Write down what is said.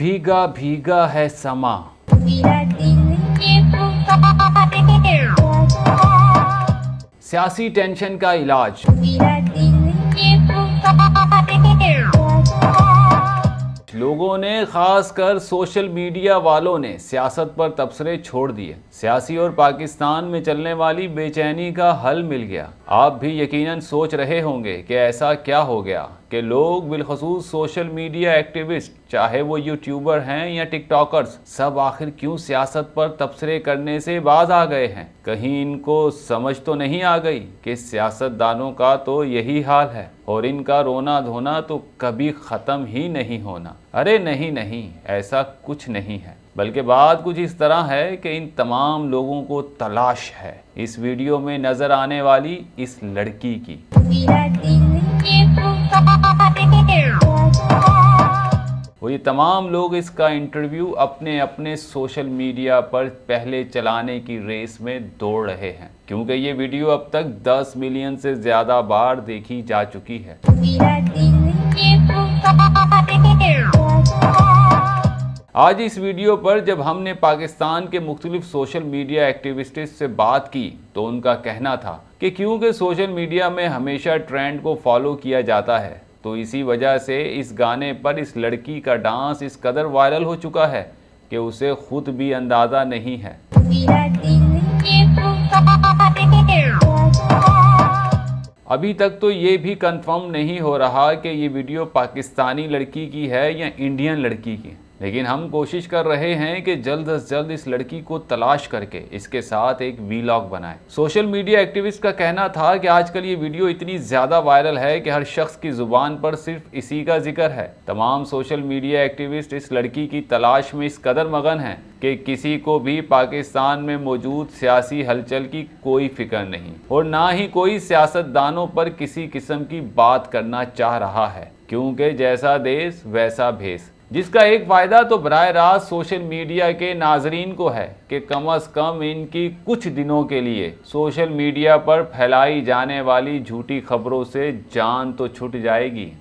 भीगा भीगा है समा। सियासी टेंशन का इलाज। लोगों ने, खासकर सोशल मीडिया वालों ने, सियासत पर तबसरे छोड़ दिए। सियासी और पाकिस्तान में चलने वाली बेचैनी का हल मिल गया। आप भी यकीनन सोच रहे होंगे कि ऐसा क्या हो गया कि लोग, बिलखसूस सोशल मीडिया एक्टिविस्ट, चाहे वो यूट्यूबर हैं या टिकटॉकर्स, सब आखिर क्यों सियासत पर तबसरे करने से बाज आ गए हैं। कहीं इनको समझ तो नहीं आ गई कि सियासतदानों का तो यही हाल है और इनका रोना धोना तो कभी ख़त्म ही नहीं होना। अरे नहीं नहीं, ऐसा कुछ नहीं है, बल्कि बात कुछ इस तरह है कि इन तमाम लोगों को तलाश है इस वीडियो में नज़र आने वाली इस लड़की की। वो ये तमाम लोग इसका इंटरव्यू अपने अपने सोशल मीडिया पर पहले चलाने की रेस में दौड़ रहे हैं, क्योंकि ये वीडियो अब तक 10 मिलियन से ज़्यादा बार देखी जा चुकी है। आज इस वीडियो पर जब हमने पाकिस्तान के मुख्तलिफ सोशल मीडिया एक्टिविस्ट से बात की तो उनका कहना था कि क्योंकि सोशल मीडिया में हमेशा ट्रेंड को फॉलो किया जाता है, तो इसी वजह से इस गाने पर इस लड़की का डांस इस कदर वायरल हो चुका है कि उसे खुद भी अंदाज़ा नहीं है। अभी तक तो ये भी कंफर्म नहीं हो रहा कि ये वीडियो पाकिस्तानी लड़की की है या इंडियन लड़की की, लेकिन हम कोशिश कर रहे हैं कि जल्द से जल्द इस लड़की को तलाश करके इसके साथ एक वीलॉग बनाएं। सोशल मीडिया एक्टिविस्ट का कहना था कि आजकल ये वीडियो इतनी ज़्यादा वायरल है कि हर शख्स की ज़ुबान पर सिर्फ इसी का जिक्र है। तमाम सोशल मीडिया एक्टिविस्ट इस लड़की की तलाश में इस कदर मगन हैं कि किसी को भी पाकिस्तान में मौजूद सियासी हलचल की कोई फिक्र नहीं और ना ही कोई सियासतदानों पर किसी किस्म की बात करना चाह रहा है, क्योंकि जैसा देश वैसा भेस, जिसका एक फ़ायदा तो बराह रास्त सोशल मीडिया के नाजरीन को है कि कम अज़ कम इनकी कुछ दिनों के लिए सोशल मीडिया पर फैलाई जाने वाली झूठी खबरों से जान तो छूट जाएगी।